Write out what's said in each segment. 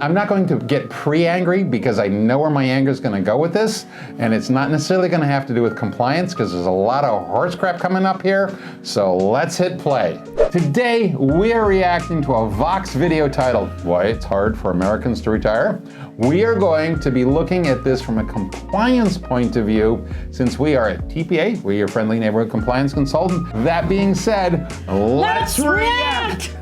I'm not going to get pre-angry because I know where my anger is going to go with this, and it's not necessarily going to have to do with compliance because there's a lot of horse crap coming up here, so let's hit play. Today, we are reacting to a VOX video titled, Why It's Hard for Americans to Retire. We are going to be looking at this from a compliance point of view since we are at TPA, we're your friendly neighborhood compliance consultant. That being said, let's react!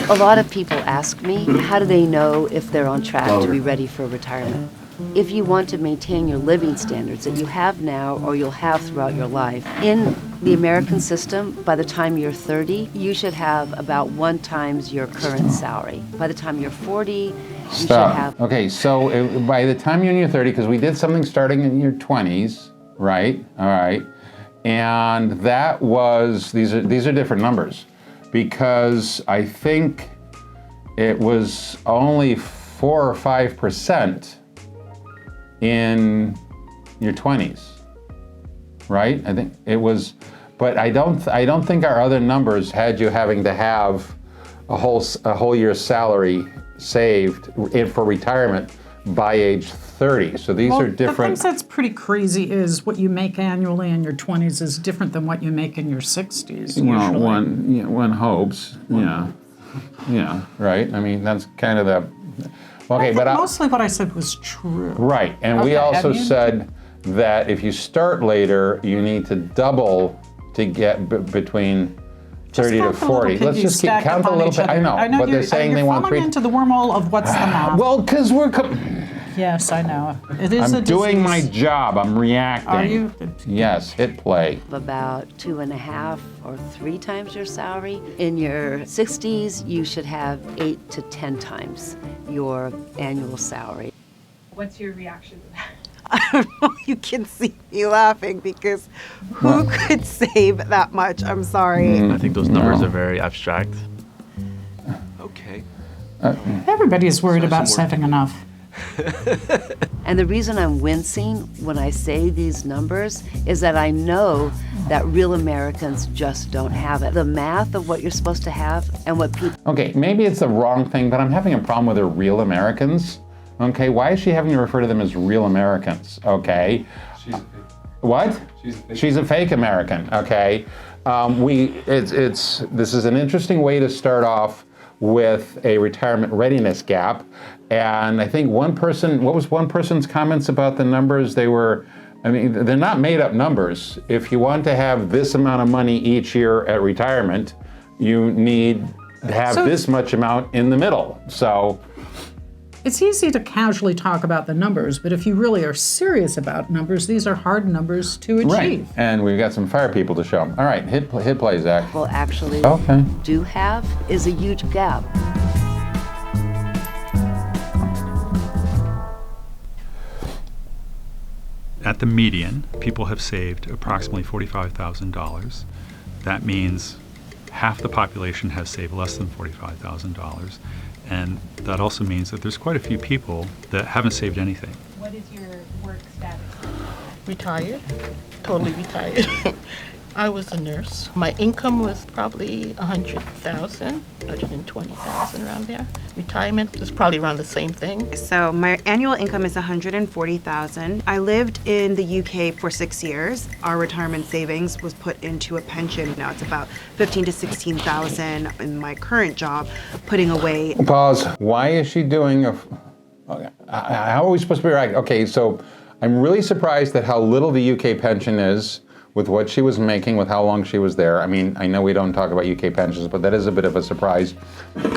A lot of people ask me, how do they know if they're on track to be ready for retirement? If you want to maintain your living standards that you have now or you'll have throughout your life, in the American system, by the time you're 30, you should have about 1 times your current salary. By the time you're 40, you should have... Okay, so by the time you're in your 30, because we did something starting in your 20s, right? All right. And that was, these are different numbers. Because I think it was only 4 or 5% in your 20s, right? I think it was, but I don't think our other numbers had you having to have a whole year's salary saved for retirement by age 30. So these are different. The thing that's pretty crazy is what you make annually in your 20s is different than what you make in your 60s. Well, one hopes, yeah, right. I mean, that's kind of the. Okay, but mostly what I said was true. Right, and we also said that if you start later, you need to double to get between 30 to 40. Let's just count a little bit. I know, but they're saying they want 3. You're falling into the wormhole of what's the math. Well, because we're. Yes, I know. It is I'm doing my job. I'm reacting. Are you? Yes, hit play. About 2.5 or 3 times your salary. In your 60s, you should have 8 to 10 times your annual salary. What's your reaction to that? I don't know, you can see me laughing because who could save that much? I'm sorry. I think those numbers are very abstract. Okay. Everybody is worried about saving enough. And the reason I'm wincing when I say these numbers is that I know that real Americans just don't have it. The math of what you're supposed to have and what people... Okay, maybe it's the wrong thing, but I'm having a problem with the real Americans. Okay, why is she having to refer to them as real Americans? Okay. She's a fake. What? She's a fake American, okay. This is an interesting way to start off with a retirement readiness gap. And I think one person, what was one person's comments about the numbers? They were, I mean, they're not made up numbers. If you want to have this amount of money each year at retirement, you need to have this much amount in the middle. So. It's easy to casually talk about the numbers, but if you really are serious about numbers, these are hard numbers to achieve. Right, and we've got some fire people to show them. All right, hit play, Zach. Well, actually do have is a huge gap. At the median, people have saved approximately $45,000. That means half the population has saved less than $45,000. And that also means that there's quite a few people that haven't saved anything. What is your work status? Retired, totally retired. I was a nurse. My income was probably 100,000, 120,000 around there. Retirement was probably around the same thing. So my annual income is 140,000. I lived in the UK for 6 years. Our retirement savings was put into a pension. Now it's about 15 to 16,000 in my current job, putting away. Pause. Why is she doing how are we supposed to be right? Okay, so I'm really surprised at how little the UK pension is with what she was making, with how long she was there. I mean, I know we don't talk about UK pensions, but that is a bit of a surprise.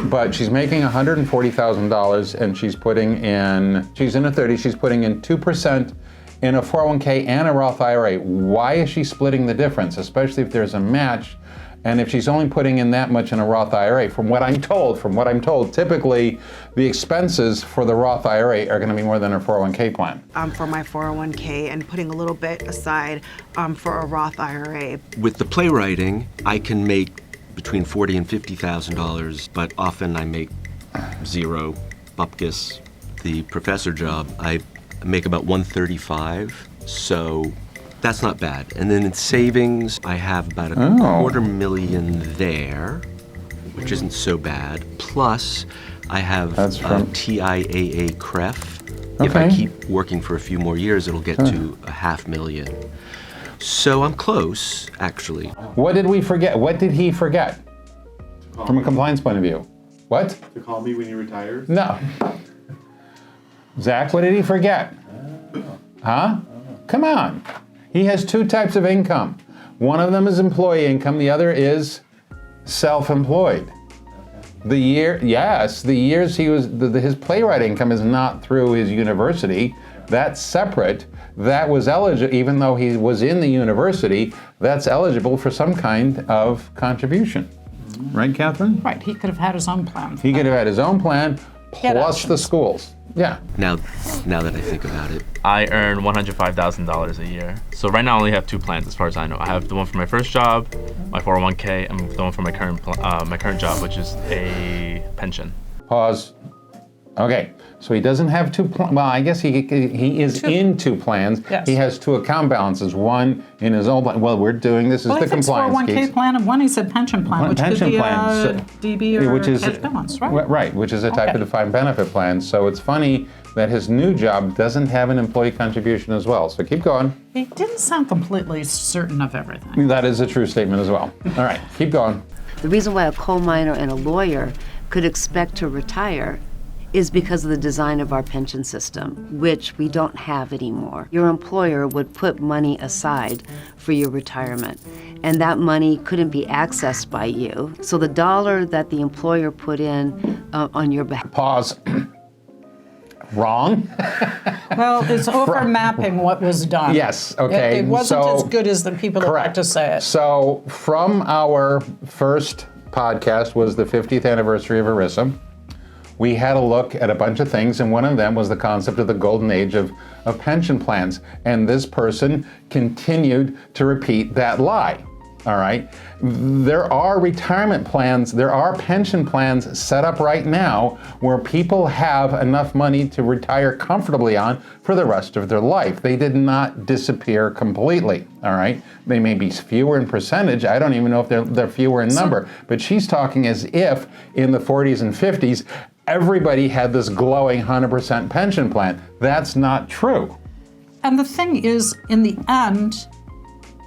But she's making $140,000 and she's in her 30s, she's putting in 2% in a 401k and a Roth IRA. Why is she splitting the difference, especially if there's a match? And if she's only putting in that much in a Roth IRA, from what I'm told, typically the expenses for the Roth IRA are going to be more than her 401k plan. For my 401k and putting a little bit aside for a Roth IRA. With the playwriting, I can make between $40,000 and $50,000, but often I make zero. Bupkis, the professor job, I make about $135,000, so that's not bad. And then in savings, I have about a $250,000 there. which isn't so bad. Plus, I have That's from- TIAA CREF. If I Okay. keep working for a few more years, it'll get to $500,000. So I'm close, actually. What did we forget? What did he forget? From a compliance point of view. What? To call me when he retires? No. Zach, what did he forget? Huh? Come on. He has two types of income. One of them is employee income, the other is self-employed. The years he was, his playwright income is not through his university. That's separate. That was eligible, even though he was in the university, that's eligible for some kind of contribution. Right, Catherine? Right, he could have had his own plan. He could have had his own plan, Get plus the options. schools. Yeah. Now that I think about it. I earn $105,000 a year. So right now I only have two plans as far as I know. I have the one for my first job, my 401k, and the one for my current job, which is a pension. Pause. Okay, so he doesn't have two plans. Well, I guess he is in two plans. Yes. He has two account balances. One in his own plan. Well, we're doing this as Well, the he thinks compliance 401k piece. plan, and one he said pension plan, which Pension could be plan, a so- DB or which is cash balance, right? Right, which is a type Okay. of defined benefit plan. So it's funny that his new job doesn't have an employee contribution as well. So keep going. He didn't sound completely certain of everything. That is a true statement as well. All right, keep going. The reason why a coal miner and a lawyer could expect to retire is because of the design of our pension system, which we don't have anymore. Your employer would put money aside for your retirement, and that money couldn't be accessed by you. So the dollar that the employer put in on your behalf. Pause. Wrong. Well, it's overmapping what was done. Yes, okay, It wasn't so- as good as the people that like to say it. So from our first podcast was the 50th anniversary of ERISA. We had a look at a bunch of things, and one of them was the concept of the golden age of pension plans. And this person continued to repeat that lie. All right. There are retirement plans, there are pension plans set up right now where people have enough money to retire comfortably on for the rest of their life. They did not disappear completely. All right. They may be fewer in percentage. I don't even know if they're fewer in number. But she's talking as if in the 40s and 50s, everybody had this glowing 100% pension plan. That's not true. And the thing is, in the end,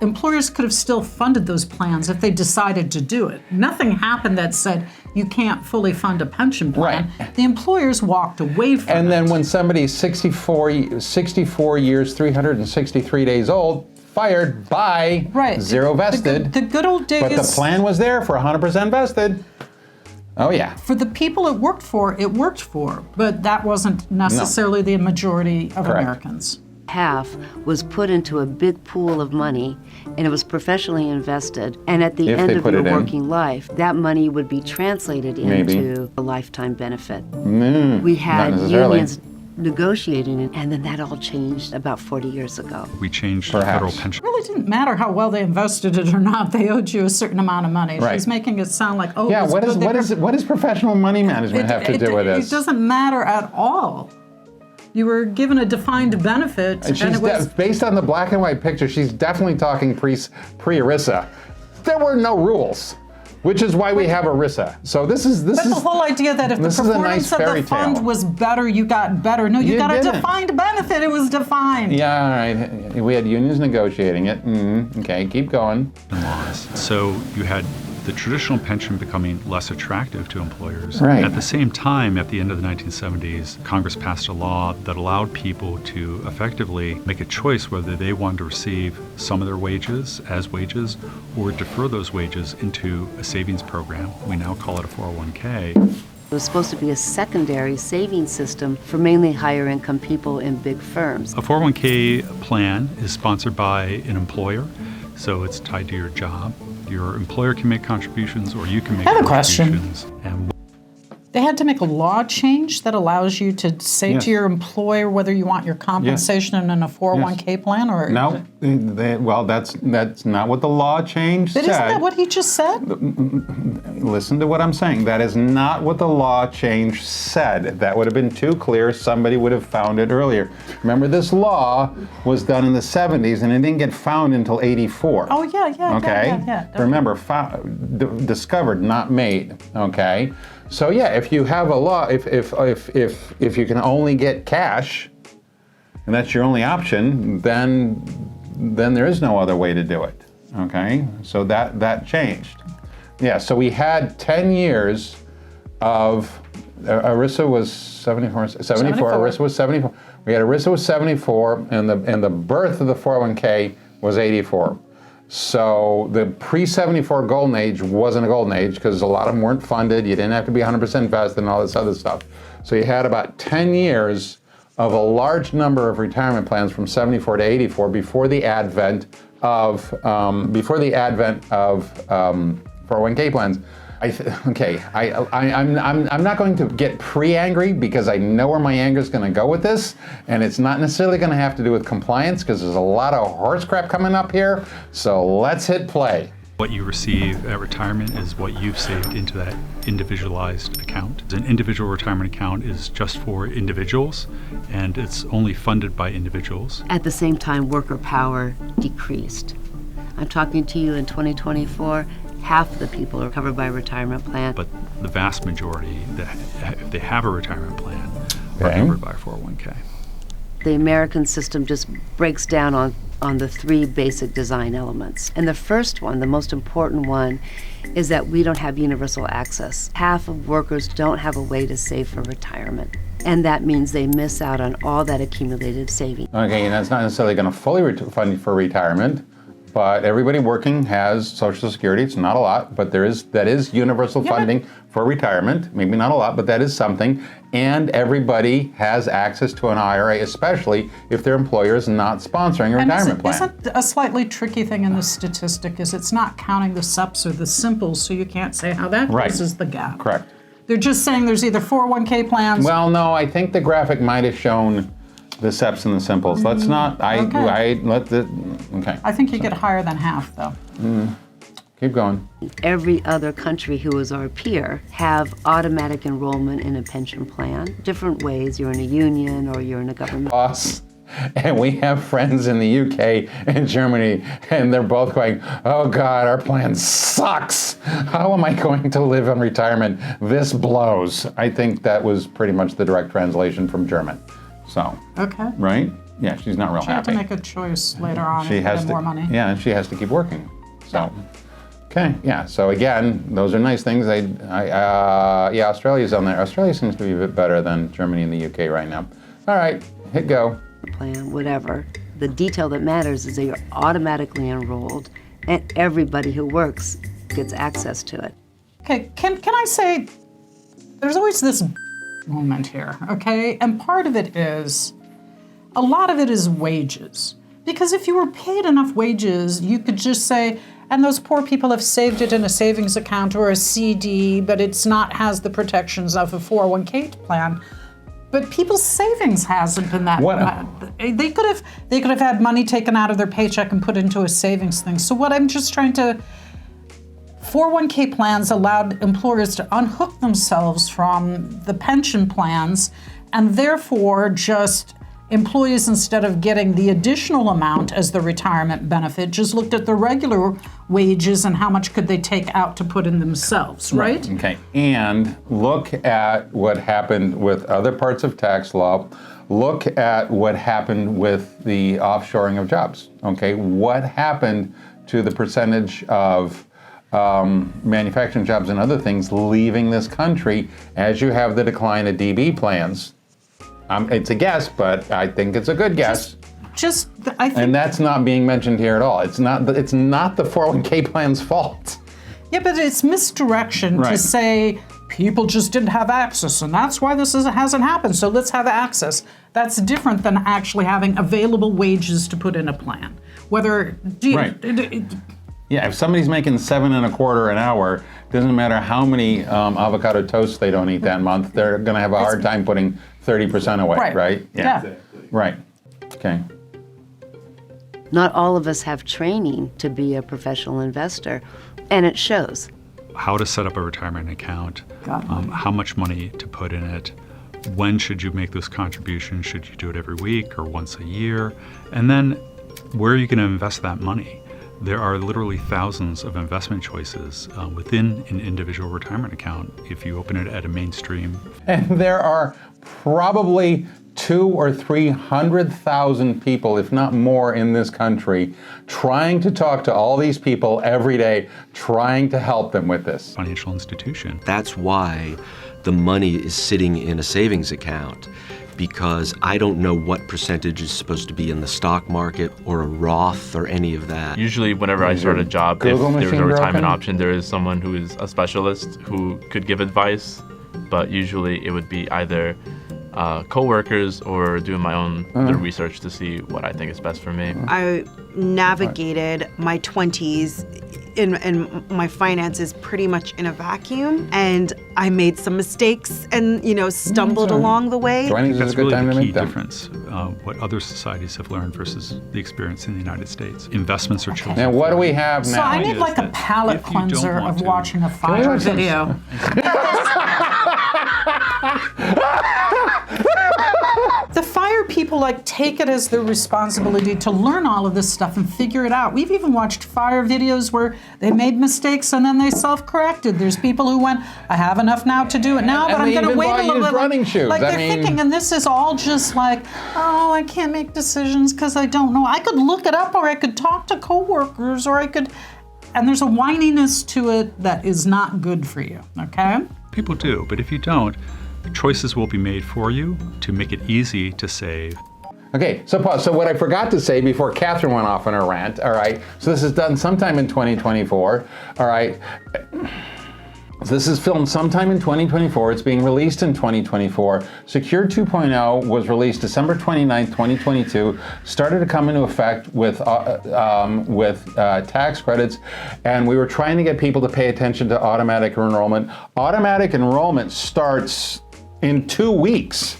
employers could have still funded those plans if they decided to do it. Nothing happened that said you can't fully fund a pension plan. Right. The employers walked away from it. And then when somebody's 64 years, 363 days old, fired by Right. zero vested, The good old days. but the plan was there for 100% vested. Oh yeah. For the people it worked for, but that wasn't necessarily the majority of Correct. Americans. Half was put into a big pool of money, and it was professionally invested. And at the If end they of put your it in. working life, that money would be translated Maybe. into a lifetime benefit. Mm, We not had necessarily. unions negotiating it, and then that all changed about 40 years ago. We changed the Perhaps. federal pension. It really didn't matter how well they invested it or not. They owed you a certain amount of money. Right. She's making it sound like, oh, Yeah, it's what good they what does professional money management have to do with this? It doesn't matter at all. You were given a defined benefit, And and it was. based on the black and white picture, she's definitely talking pre-ERISA. There were no rules, which is why we have ERISA. So this is But the whole idea that if the this is a performance nice of fairy the fund tale. was better, you got better. No, you You got a didn't. defined benefit. It was defined. Yeah, all right. We had unions negotiating it. Okay, keep going. Laws. So you had the traditional pension becoming less attractive to employers. Right. At the same time, at the end of the 1970s, Congress passed a law that allowed people to effectively make a choice whether they wanted to receive some of their wages as wages or defer those wages into a savings program. We now call it a 401k. It was supposed to be a secondary savings system for mainly higher income people in big firms. A 401k plan is sponsored by an employer, so it's tied to your job. Your employer can make contributions or you can make I have a question. contributions. And They had to make a law change that allows you to say Yes. to your employer whether you want your compensation in a 401k plan or. No, well, that's not what the law change But said. isn't that what he just said? listen to what I'm saying. That is not what the law change said. That would have been too clear. Somebody would have found it earlier. Remember, this law was done in the 70s and it didn't get found until 84. Oh, yeah. Okay? Remember, discovered, not made. Okay? So yeah, if you have a law, if you can only get cash, and that's your only option, then there is no other way to do it. Okay? So that changed. Yeah, so we had 10 years of, ERISA was 74, ERISA was 74. We had ERISA was 74, and the birth of the 401k was 84. So the pre-74 golden age wasn't a golden age because a lot of them weren't funded. You didn't have to be 100% vested and all this other stuff. So you had about 10 years of a large number of retirement plans from 74 to 84 before the advent of 401k plans. I'm not going to get pre-angry because I know where my anger is going to go with this, and it's not necessarily going to have to do with compliance because there's a lot of horse crap coming up here. So let's hit play. What you receive at retirement is what you've saved into that individualized account. An individual retirement account is just for individuals, and it's only funded by individuals. At the same time, worker power decreased. I'm talking to you in 2024, half of the people are covered by a retirement plan. But the vast majority, if they have a retirement plan, are covered by a 401k. The American system just breaks down on the three basic design elements. And the first one, the most important one, is that we don't have universal access. Half of workers don't have a way to save for retirement. And that means they miss out on all that accumulated savings. Okay, and that's not necessarily going to fully fund for retirement, but everybody working has Social Security. It's not a lot, but that is universal funding for retirement. Maybe not a lot, but that is something. And everybody has access to an IRA, especially if their employer is not sponsoring a retirement plan. Isn't a slightly tricky thing in this statistic is it's not counting the SEPs or the simples, so you can't say how that closes the gap. Correct. They're just saying there's either 401k plans. Well, no, I think the graphic might have shown the SEPs and the simples. Let's not. Okay. I think you get higher than half, though. Keep going. Every other country who is our peer have automatic enrollment in a pension plan. Different ways. You're in a union or you're in a government. Us. And we have friends in the UK and Germany, and they're both going, oh God, our plan sucks. How am I going to live in retirement? This blows. I think that was pretty much the direct translation from German. So, okay. Right? Yeah, she's not real She had happy. to make a choice later on She and has get to, more money. Yeah, and she has to keep working. So, okay, yeah. So again, those are nice things. Yeah, Australia's on there. Australia seems to be a bit better than Germany and the UK right now. All right, hit go. Plan, whatever. The detail that matters is that you're automatically enrolled, and everybody who works gets access to it. Okay, can I say, there's always this moment here, okay? And part of it is, a lot of it is wages. Because if you were paid enough wages, you could just say, and those poor people have saved it in a savings account or a CD, but it's not has the protections of a 401k plan. But people's savings hasn't been that. They could have had money taken out of their paycheck and put into a savings thing. So what I'm just trying to, 401k plans allowed employers to unhook themselves from the pension plans, and therefore just employees, instead of getting the additional amount as the retirement benefit, just looked at the regular wages and how much could they take out to put in themselves, right? Okay, and look at what happened with other parts of tax law. Look at what happened with the offshoring of jobs, okay? What happened to the percentage of manufacturing jobs and other things leaving this country as you have the decline of DB plans? It's a guess, but I think it's a good guess. I think, and that's not being mentioned here at all. It's not the 401k plan's fault. Yeah, but it's misdirection to say people just didn't have access, and that's why this hasn't happened, so let's have access. That's different than actually having available wages to put in a plan. Yeah, if somebody's making $7.25 an hour, doesn't matter how many avocado toasts they don't eat that month, they're going to have a hard time putting 30% away, right? Yeah. Exactly. Right. Okay. Not all of us have training to be a professional investor, and it shows. how to set up a retirement account, how much money to put in it, when should you make those contributions, should you do it every week or once a year, and then where are you going to invest that money? There are literally thousands of investment choices within an individual retirement account if you open it at a mainstream. And there are probably 200,000 or 300,000 people, if not more, in this country trying to talk to all these people every day, trying to help them with this. Financial institution. That's why the money is sitting in a savings account, because I don't know what percentage is supposed to be in the stock market or a Roth or any of that. Usually whenever I start a job, Google if there's machine a retirement broken? option, there is someone who is a specialist who could give advice, but usually it would be either co-workers or doing my own research to see what I think is best for me. I navigated my 20s in my finances pretty much in a vacuum, and I made some mistakes and, stumbled along the way. 20s is That's a good really time the to key make them. difference, what other societies have learned versus the experience in the United States. Investments are chosen. Now, what do we have So now? I need is like a that palate if you don't cleanser want of to- watching a we fire watch some- video. The fire people take it as their responsibility to learn all of this stuff and figure it out. We've even watched fire videos where they made mistakes and then they self-corrected. There's people who went, I have enough now to do it now, And but I'm they going to even wait buy a little used bit. running shoes. Like I they're mean- thinking, and this is all just I can't make decisions because I don't know. I could look it up, or I could talk to coworkers, or I could, and there's a whininess to it that is not good for you, okay? People do, but if you don't, choices will be made for you to make it easy to save. Okay, so pause. So what I forgot to say before Katherine went off on her rant, all right, so this is done sometime in 2024, all right. So this is filmed sometime in 2024. It's being released in 2024. Secure 2.0 was released December 29th, 2022. Started to come into effect with tax credits, and we were trying to get people to pay attention to automatic enrollment. Automatic enrollment starts in 2 weeks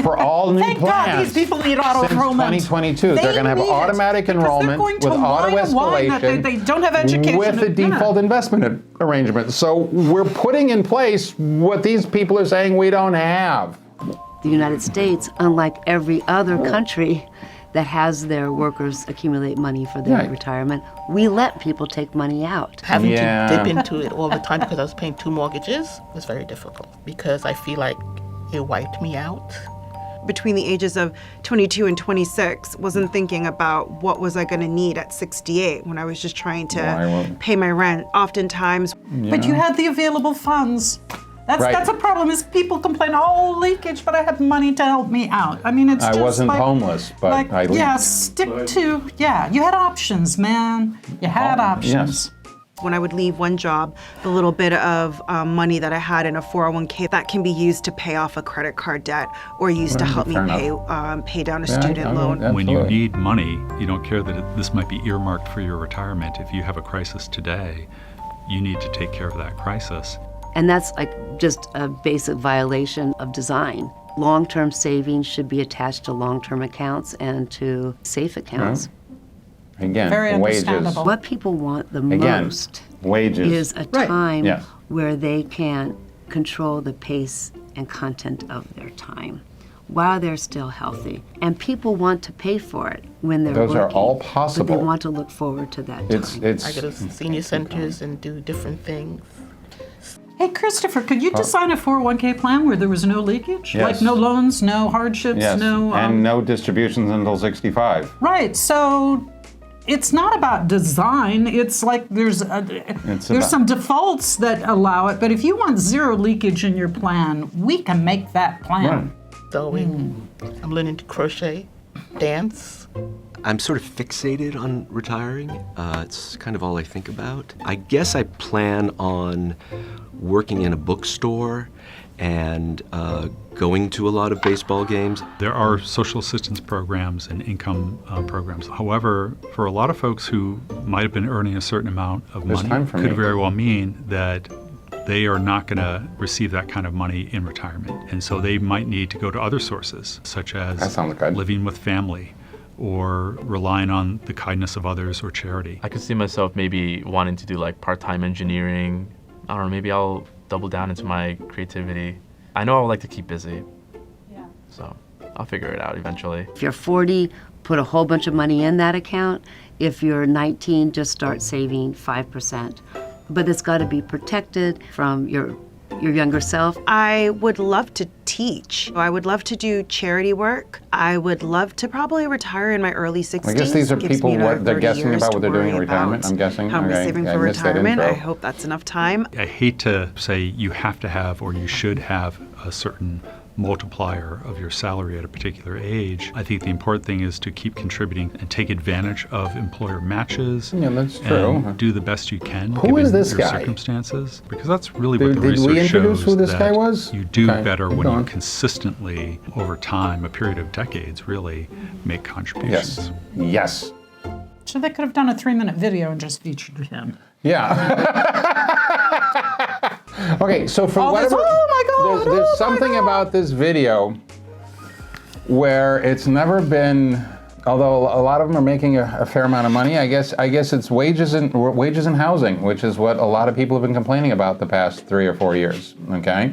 for all new Thank plans. God these people need auto Since enrollment. 2022, they're going to have need it, automatic because they're enrollment going to with auto whine and whine that escalation. they don't have education. with a Yeah. default investment arrangement. So we're putting in place what these people are saying we don't have. The United States, unlike every other country that has their workers accumulate money for their Right. retirement, we let people take money out. Having Yeah. to dip into it all the time because I was paying 2 mortgages was very difficult because I feel like it wiped me out. Between the ages of 22 and 26, wasn't thinking about what was I going to need at 68 when I was just trying Well, I to won't- pay my rent. Oftentimes, But you had the available funds. Right. That's a problem. Is people complain, oh, leakage, but I have money to help me out. I mean, it's I just wasn't like, homeless, but I leaked. yeah, stick to, you had options, man. You had options. yes. when I would leave one job, the little bit of money that I had in a 401k, that can be used to pay off a credit card debt or used to help me fair pay down a Yeah, student I loan. know, When you absolutely. need money, you don't care that this might be earmarked for your retirement. If you have a crisis today, you need to take care of that crisis. And that's just a basic violation of design. Long-term savings should be attached to long-term accounts and to safe accounts. Again, Very wages. understandable. What people want the Again, most wages. is a Right. time Yes. where they can control the pace and content of their time while they're still healthy. And people want to pay for it when they're Those working. are all But possible. they want to look forward to that time. It's I go to senior centers and do different things. Hey, Christopher, could you design a 401k plan where there was no leakage? Yes. Like no loans, no hardships, yes, no... and no distributions until 65. Right, so it's not about design. It's like there's about- some defaults that allow it, but if you want zero leakage in your plan, we can make that plan. Sewing. I'm learning to crochet, dance. I'm sort of fixated on retiring. It's kind of all I think about. I guess I plan on working in a bookstore and going to a lot of baseball games. There are social assistance programs and income programs. However, for a lot of folks who might have been earning a certain amount of There's money, time for could me. very well mean that they are not going to receive that kind of money in retirement. And so they might need to go to other sources, such That as sounds good. living with family or relying on the kindness of others or charity. I could see myself maybe wanting to do like part-time engineering I don't know, maybe I'll double down into my creativity. I know I would like to keep busy, Yeah. so I'll figure it out eventually. If you're 40, put a whole bunch of money in that account. If you're 19, just start saving 5%. But it's got to be protected from your younger self. I would love to teach. I would love to do charity work. I would love to probably retire in my early 60s. I guess these are Gives people me another what they're 30 guessing years about to what they're doing in worry retirement, about I'm guessing. How I'm Okay, saving yeah, for I missed that retirement. intro. I hope that's enough time. I hate to say you have to have or you should have a certain multiplier of your salary at a particular age. I think the important thing is to keep contributing and take advantage of employer matches. Yeah, that's true. And do the best you can Who is given this your guy? circumstances. Because that's really what the Did we research introduce shows, who this that guy was? you do Okay, better keep when you going. consistently, over time, a period of decades, really make contributions. Yes. Yes. So they could have done a 3-minute video and just featured him. Yeah. Okay, so for whatever, oh my God, there's oh my something God. about this video where it's never been. Although a lot of them are making a fair amount of money, I guess it's wages and housing, which is what a lot of people have been complaining about the past 3 or 4 years. Okay, I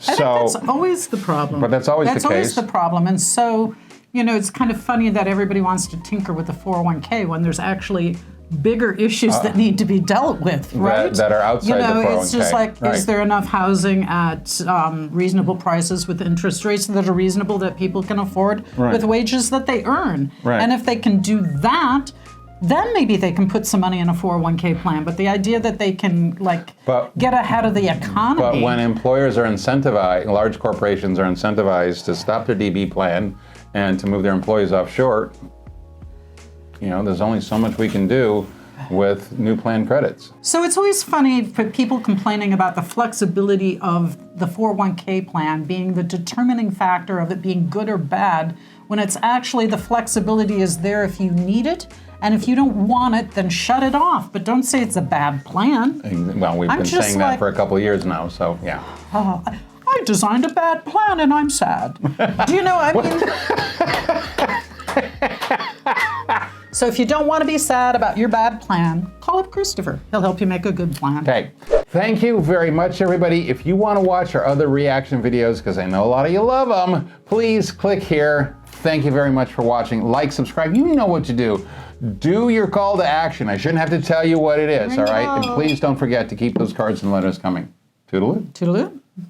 think that's always the problem. But that's always the That's always case. the problem. And so, you know, it's kind of funny that everybody wants to tinker with the 401k when there's actually bigger issues that need to be dealt with, right? that are outside you know, the 401k. it's just like, Right. is there enough housing at reasonable prices with interest rates that are reasonable that people can afford Right. with wages that they earn? Right. And if they can do that, then maybe they can put some money in a 401k plan. But the idea that they can But- get ahead of the economy. But when employers are incentivized, large corporations are incentivized to stop their DB plan and to move their employees offshore, you know, there's only so much we can do with new plan credits. So it's always funny for people complaining about the flexibility of the 401k plan being the determining factor of it being good or bad, when it's actually the flexibility is there if you need it, and if you don't want it, then shut it off. But don't say it's a bad plan. Well, we've I'm been just saying that like- for a couple of years now, so yeah. I designed a bad plan and I'm sad. Do you know, I mean... So if you don't want to be sad about your bad plan, call up Christopher. He'll help you make a good plan. Okay, thank you very much, everybody. If you want to watch our other reaction videos, because I know a lot of you love them, please click here. Thank you very much for watching. Like, subscribe. You know what to do. Do your call to action. I shouldn't have to tell you what it is, all right? And please don't forget to keep those cards and letters coming. Toodaloo. Toodaloo.